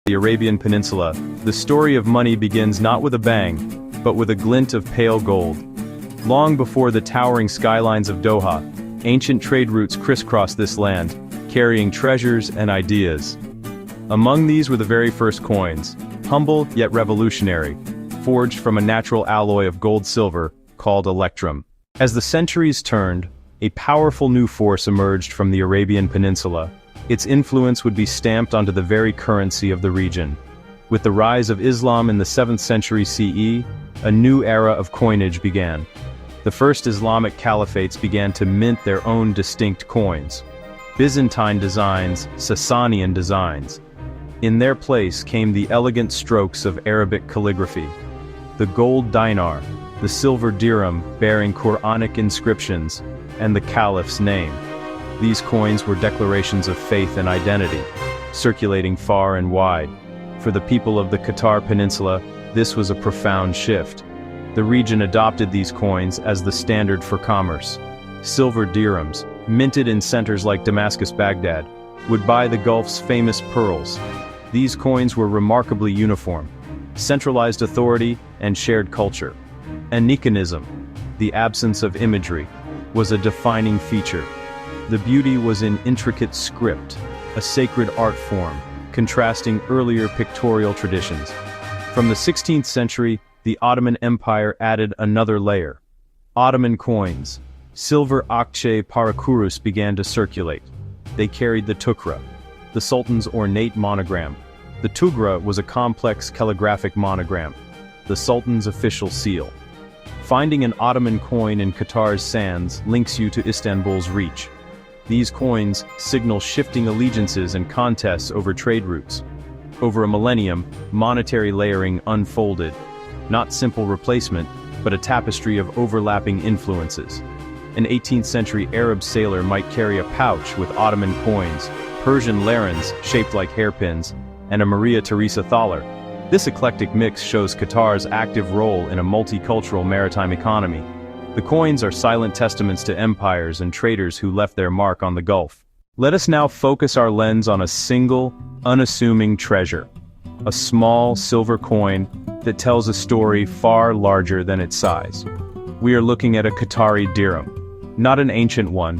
the Arabian Peninsula, the story of money begins not with a bang, but with a glint of pale gold. Long before the towering skylines of Doha, ancient trade routes crisscrossed this land, carrying treasures and ideas. Among these were the very first coins, humble yet revolutionary, forged from a natural alloy of gold-silver, called Electrum. As the centuries turned, a powerful new force emerged from the Arabian Peninsula. Its influence would be stamped onto the very currency of the region. With the rise of Islam in the 7th century CE, a new era of coinage began. The first Islamic caliphates began to mint their own distinct coins. Byzantine designs, Sasanian designs. In their place came the elegant strokes of Arabic calligraphy. The gold dinar, the silver dirham bearing Quranic inscriptions, and the caliph's name. These coins were declarations of faith and identity, circulating far and wide. For the people of the Qatar Peninsula, this was a profound shift. The region adopted these coins as the standard for commerce. Silver dirhams, minted in centers like Damascus, Baghdad, would buy the Gulf's famous pearls. These coins were remarkably uniform, centralized authority and shared culture. Aniconism, the absence of imagery, was a defining feature. The beauty was in intricate script, a sacred art form, contrasting earlier pictorial traditions. From the 16th century, the Ottoman Empire added another layer. Ottoman coins, silver akçe parakurus, began to circulate. They carried the tukra, the Sultan's ornate monogram. The tugra was a complex calligraphic monogram, the Sultan's official seal. Finding an Ottoman coin in Qatar's sands links you to Istanbul's reach. These coins signal shifting allegiances and contests over trade routes. Over a millennium, monetary layering unfolded. Not simple replacement, but a tapestry of overlapping influences. An 18th century Arab sailor might carry a pouch with Ottoman coins, Persian larans shaped like hairpins, and a Maria Theresa thaler. This eclectic mix shows Qatar's active role in a multicultural maritime economy. The coins are silent testaments to empires and traders who left their mark on the Gulf. Let us now focus our lens on a single, unassuming treasure. A small silver coin that tells a story far larger than its size. We are looking at a Qatari dirham. Not an ancient one,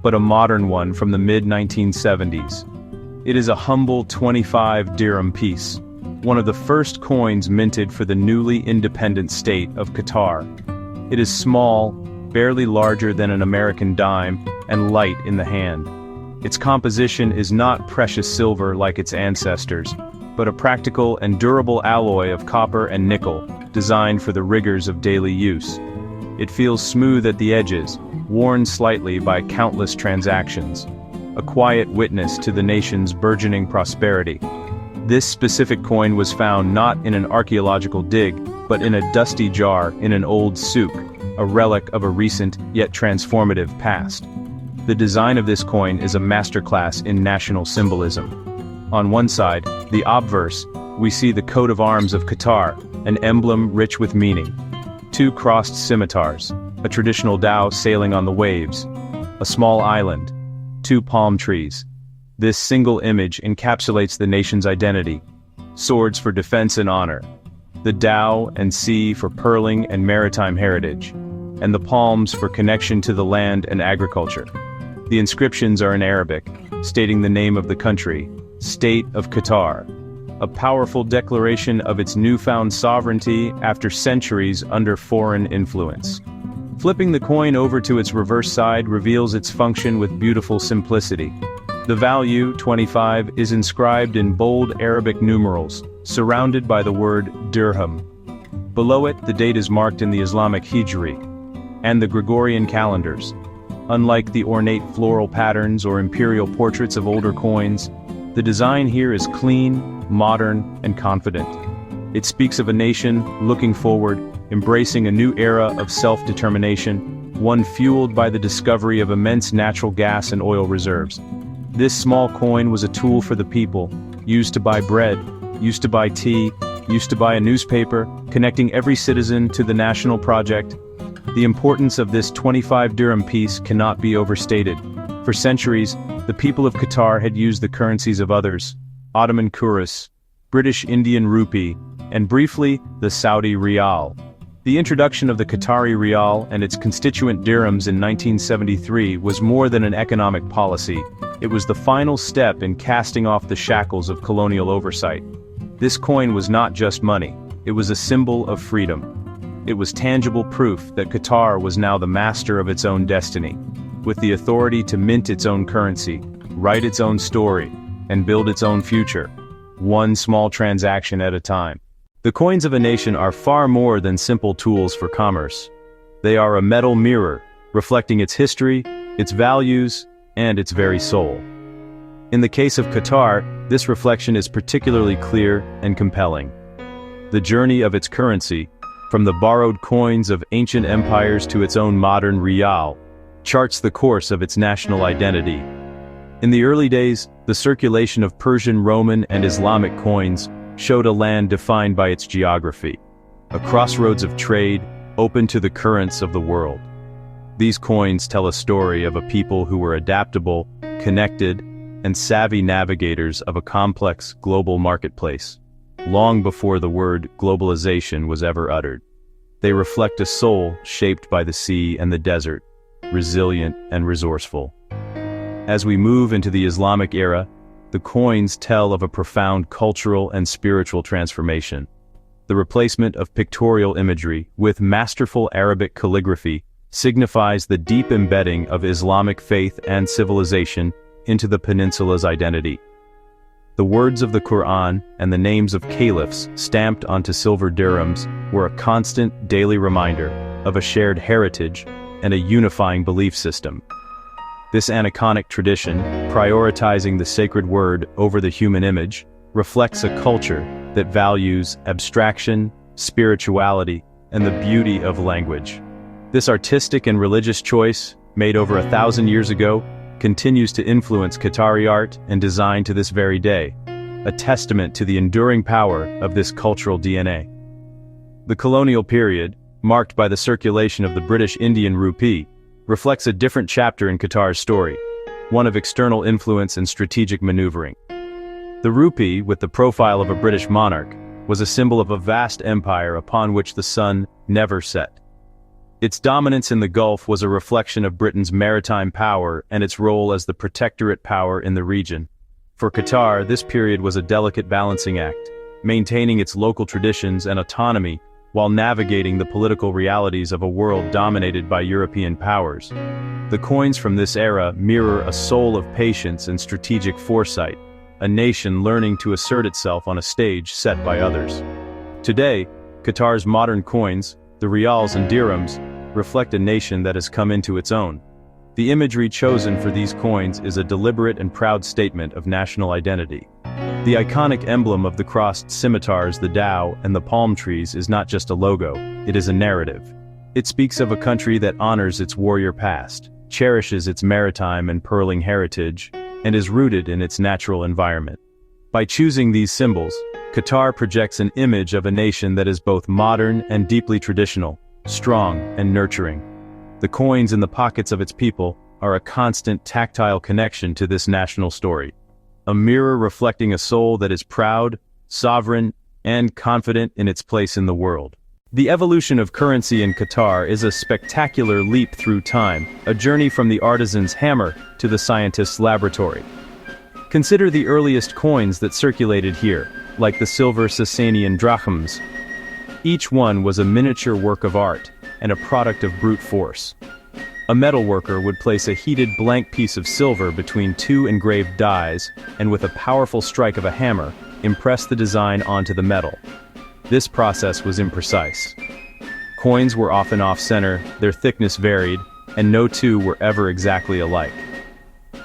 but a modern one from the mid-1970s. It is a humble 25 dirham piece, one of the first coins minted for the newly independent state of Qatar. It is small, barely larger than an American dime, and light in the hand. Its composition is not precious silver like its ancestors, but a practical and durable alloy of copper and nickel, designed for the rigors of daily use. It feels smooth at the edges, worn slightly by countless transactions, a quiet witness to the nation's burgeoning prosperity. This specific coin was found not in an archaeological dig, but in a dusty jar in an old souk, a relic of a recent yet transformative past. The design of this coin is a masterclass in national symbolism. On one side, the obverse, we see the coat of arms of Qatar, an emblem rich with meaning. Two crossed scimitars, a traditional dhow sailing on the waves, a small island, two palm trees. This single image encapsulates the nation's identity. Swords for defense and honor, the dhow and sea for pearling and maritime heritage, and the palms for connection to the land and agriculture. The inscriptions are in Arabic, stating the name of the country, State of Qatar, a powerful declaration of its newfound sovereignty after centuries under foreign influence. Flipping the coin over to its reverse side reveals its function with beautiful simplicity. The value, 25, is inscribed in bold Arabic numerals, surrounded by the word dirham. Below it, the date is marked in the Islamic Hijri and the Gregorian calendars. Unlike the ornate floral patterns or imperial portraits of older coins, the design here is clean, modern, and confident. It speaks of a nation looking forward, embracing a new era of self-determination, one fueled by the discovery of immense natural gas and oil reserves. This small coin was a tool for the people, used to buy bread, used to buy tea, used to buy a newspaper, connecting every citizen to the national project. The importance of this 25 dirham piece cannot be overstated. For centuries, the people of Qatar had used the currencies of others, Ottoman kuruş, British Indian rupee, and briefly, the Saudi Riyal. The introduction of the Qatari Riyal and its constituent dirhams in 1973 was more than an economic policy, it was the final step in casting off the shackles of colonial oversight. This coin was not just money, it was a symbol of freedom. It was tangible proof that Qatar was now the master of its own destiny, with the authority to mint its own currency, write its own story, and build its own future, one small transaction at a time. The coins of a nation are far more than simple tools for commerce. They are a metal mirror, reflecting its history, its values, and its very soul. In the case of Qatar, this reflection is particularly clear and compelling. The journey of its currency, from the borrowed coins of ancient empires to its own modern Riyal, charts the course of its national identity. In the early days, the circulation of Persian, Roman, and Islamic coins showed a land defined by its geography, a crossroads of trade, open to the currents of the world. These coins tell a story of a people who were adaptable, connected, and savvy navigators of a complex global marketplace, long before the word globalization was ever uttered. They reflect a soul shaped by the sea and the desert, resilient and resourceful. As we move into the Islamic era, the coins tell of a profound cultural and spiritual transformation. The replacement of pictorial imagery with masterful Arabic calligraphy signifies the deep embedding of Islamic faith and civilization into the peninsula's identity. The words of the Quran and the names of caliphs stamped onto silver dirhams were a constant daily reminder of a shared heritage and a unifying belief system. This aniconic tradition, prioritizing the sacred word over the human image, reflects a culture that values abstraction, spirituality, and the beauty of language. This artistic and religious choice, made over 1,000 years ago, continues to influence Qatari art and design to this very day, a testament to the enduring power of this cultural DNA. The colonial period, marked by the circulation of the British Indian rupee, reflects a different chapter in Qatar's story, one of external influence and strategic maneuvering. The rupee, with the profile of a British monarch, was a symbol of a vast empire upon which the sun never set. Its dominance in the Gulf was a reflection of Britain's maritime power and its role as the protectorate power in the region. For Qatar, this period was a delicate balancing act, maintaining its local traditions and autonomy while navigating the political realities of a world dominated by European powers. The coins from this era mirror a soul of patience and strategic foresight, a nation learning to assert itself on a stage set by others. Today, Qatar's modern coins, the Riyals and dirhams, reflect a nation that has come into its own. The imagery chosen for these coins is a deliberate and proud statement of national identity. The iconic emblem of the crossed scimitars, the dhow, and the palm trees is not just a logo, it is a narrative. It speaks of a country that honors its warrior past, cherishes its maritime and pearling heritage, and is rooted in its natural environment. By choosing these symbols, Qatar projects an image of a nation that is both modern and deeply traditional, strong and nurturing. The coins in the pockets of its people are a constant tactile connection to this national story, a mirror reflecting a soul that is proud, sovereign, and confident in its place in the world. The evolution of currency in Qatar is a spectacular leap through time, a journey from the artisan's hammer to the scientist's laboratory. Consider the earliest coins that circulated here, like the silver Sasanian drachms. Each one was a miniature work of art and a product of brute force. A metalworker would place a heated blank piece of silver between two engraved dies and with a powerful strike of a hammer, impress the design onto the metal. This process was imprecise. Coins were often off-center, their thickness varied, and no two were ever exactly alike.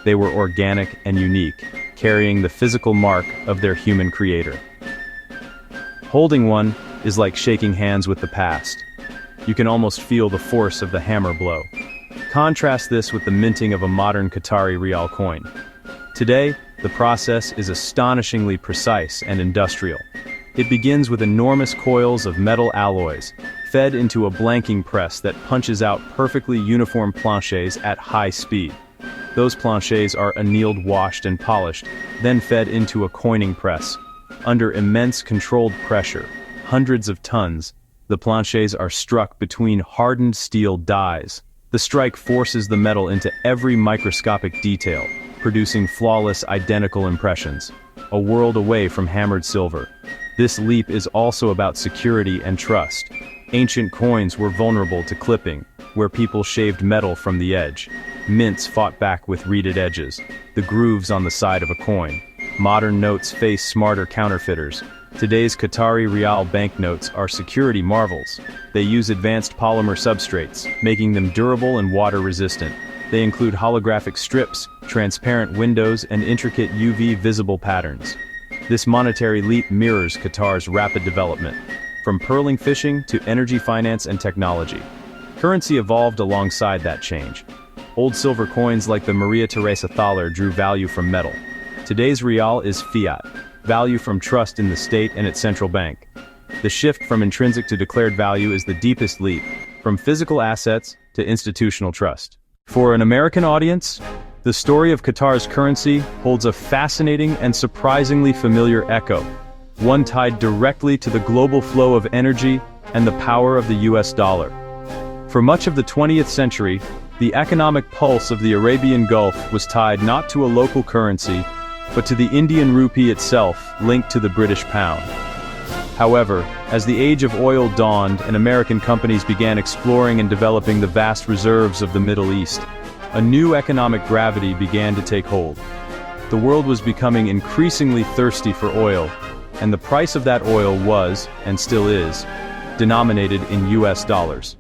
They were organic and unique, carrying the physical mark of their human creator. Holding one is like shaking hands with the past. You can almost feel the force of the hammer blow. Contrast this with the minting of a modern Qatari Riyal coin. Today, the process is astonishingly precise and industrial. It begins with enormous coils of metal alloys, fed into a blanking press that punches out perfectly uniform planchets at high speed. Those planchets are annealed, washed, and polished, then fed into a coining press, Under immense controlled pressure, hundreds of tons, the planches are struck between hardened steel dies. The strike forces the metal into every microscopic detail, producing flawless, identical impressions. A world away from hammered silver. This leap is also about security and trust. Ancient coins were vulnerable to clipping, where people shaved metal from the edge. Mints fought back with reeded edges, the grooves on the side of a coin. Modern notes face smarter counterfeiters. Today's Qatari Riyal banknotes are security marvels. They use advanced polymer substrates, making them durable and water-resistant. They include holographic strips, transparent windows, and intricate UV visible patterns. This monetary leap mirrors Qatar's rapid development, from pearling fishing to energy finance and technology. Currency evolved alongside that change. Old silver coins like the Maria Teresa thaler drew value from metal. Today's Riyal is fiat, value from trust in the state and its central bank. The shift from intrinsic to declared value is the deepest leap, from physical assets to institutional trust. For an American audience, the story of Qatar's currency holds a fascinating and surprisingly familiar echo, one tied directly to the global flow of energy and the power of the US dollar. For much of the 20th century, the economic pulse of the Arabian Gulf was tied not to a local currency, but to the Indian rupee itself, linked to the British pound. However, as the age of oil dawned and American companies began exploring and developing the vast reserves of the Middle East, a new economic gravity began to take hold. The world was becoming increasingly thirsty for oil, and the price of that oil was, and still is, denominated in US dollars.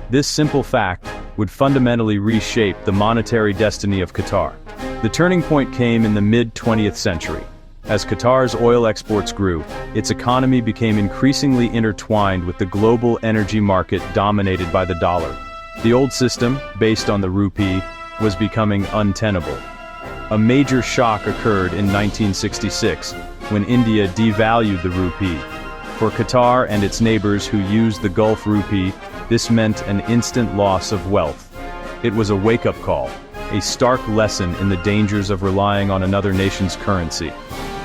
This simple fact would fundamentally reshape the monetary destiny of Qatar. The turning point came in the mid-20th century. As Qatar's oil exports grew, its economy became increasingly intertwined with the global energy market dominated by the dollar. The old system, based on the rupee, was becoming untenable. A major shock occurred in 1966, when India devalued the rupee. For Qatar and its neighbors who used the Gulf rupee, this meant an instant loss of wealth. It was a wake-up call, a stark lesson in the dangers of relying on another nation's currency.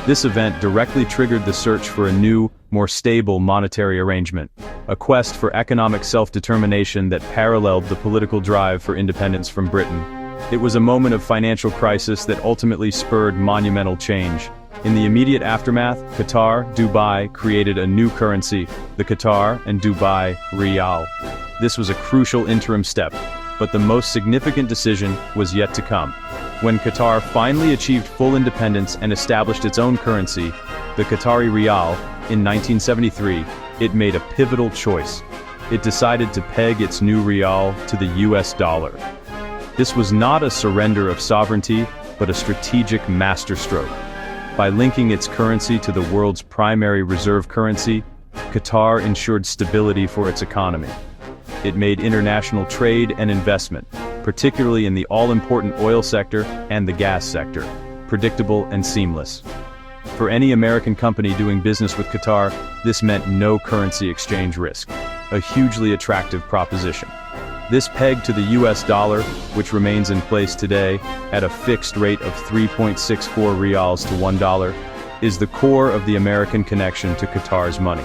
This event directly triggered the search for a new, more stable monetary arrangement, a quest for economic self-determination that paralleled the political drive for independence from Britain. It was a moment of financial crisis that ultimately spurred monumental change. In the immediate aftermath, Qatar, Dubai created a new currency, the Qatar and Dubai Riyal. This was a crucial interim step, but the most significant decision was yet to come. When Qatar finally achieved full independence and established its own currency, the Qatari Riyal, in 1973, it made a pivotal choice. It decided to peg its new Riyal to the US dollar. This was not a surrender of sovereignty, but a strategic masterstroke. By linking its currency to the world's primary reserve currency, Qatar ensured stability for its economy. It made international trade and investment, particularly in the all-important oil sector and the gas sector, predictable and seamless. For any American company doing business with Qatar, this meant no currency exchange risk, a hugely attractive proposition. This peg to the US dollar, which remains in place today at a fixed rate of 3.64 Riyals to $1, is the core of the American connection to Qatar's money.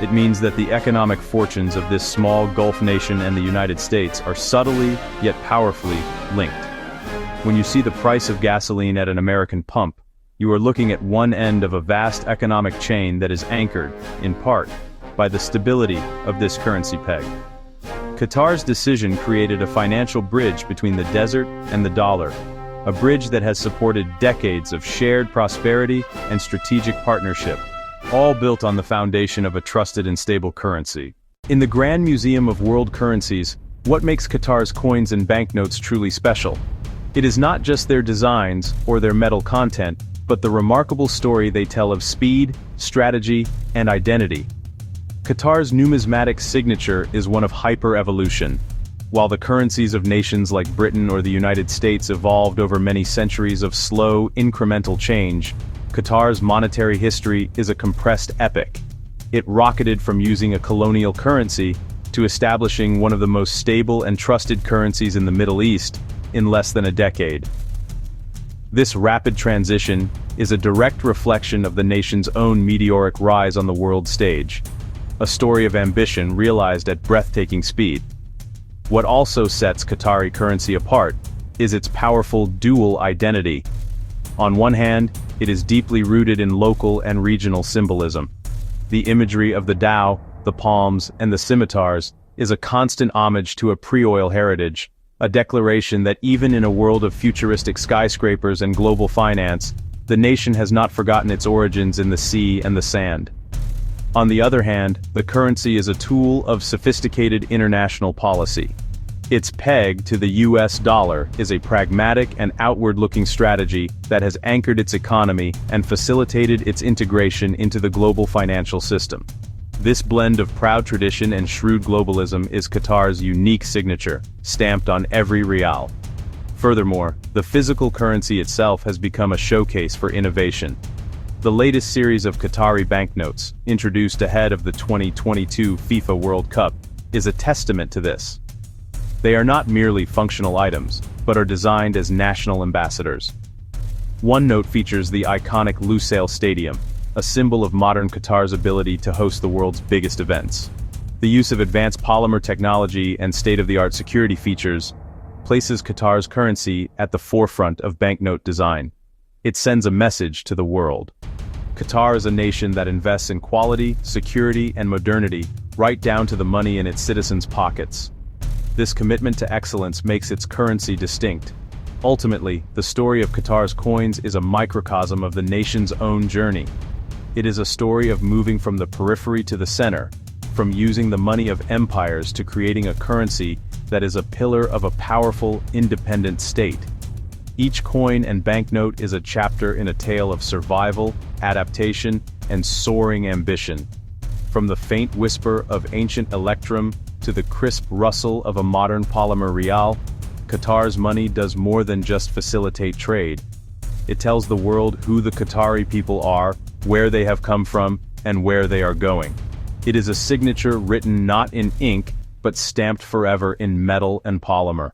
It means that the economic fortunes of this small Gulf nation and the United States are subtly, yet powerfully, linked. When you see the price of gasoline at an American pump, you are looking at one end of a vast economic chain that is anchored, in part, by the stability of this currency peg. Qatar's decision created a financial bridge between the desert and the dollar, a bridge that has supported decades of shared prosperity and strategic partnership, all built on the foundation of a trusted and stable currency. In the Grand Museum of World Currencies, what makes Qatar's coins and banknotes truly special? It is not just their designs or their metal content, but the remarkable story they tell of speed, strategy, and identity. Qatar's numismatic signature is one of hyper-evolution. While the currencies of nations like Britain or the United States evolved over many centuries of slow, incremental change, Qatar's monetary history is a compressed epic. It rocketed from using a colonial currency to establishing one of the most stable and trusted currencies in the Middle East in less than a decade. This rapid transition is a direct reflection of the nation's own meteoric rise on the world stage, a story of ambition realized at breathtaking speed. What also sets Qatari currency apart is its powerful dual identity. On one hand, it is deeply rooted in local and regional symbolism. The imagery of the dhow, the palms, and the scimitars is a constant homage to a pre-oil heritage, a declaration that even in a world of futuristic skyscrapers and global finance, the nation has not forgotten its origins in the sea and the sand. On the other hand, the currency is a tool of sophisticated international policy. Its peg to the US dollar is a pragmatic and outward-looking strategy that has anchored its economy and facilitated its integration into the global financial system. This blend of proud tradition and shrewd globalism is Qatar's unique signature, stamped on every Riyal. Furthermore, the physical currency itself has become a showcase for innovation. The latest series of Qatari banknotes, introduced ahead of the 2022 FIFA World Cup, is a testament to this. They are not merely functional items, but are designed as national ambassadors. One note features the iconic Lusail Stadium, a symbol of modern Qatar's ability to host the world's biggest events. The use of advanced polymer technology and state-of-the-art security features places Qatar's currency at the forefront of banknote design. It sends a message to the world. Qatar is a nation that invests in quality, security, and modernity, right down to the money in its citizens' pockets. This commitment to excellence makes its currency distinct. Ultimately, the story of Qatar's coins is a microcosm of the nation's own journey. It is a story of moving from the periphery to the center, from using the money of empires to creating a currency that is a pillar of a powerful, independent state. Each coin and banknote is a chapter in a tale of survival, adaptation, and soaring ambition. From the faint whisper of ancient Electrum to the crisp rustle of a modern polymer Riyal, Qatar's money does more than just facilitate trade. It tells the world who the Qatari people are, where they have come from, and where they are going. It is a signature written not in ink, but stamped forever in metal and polymer.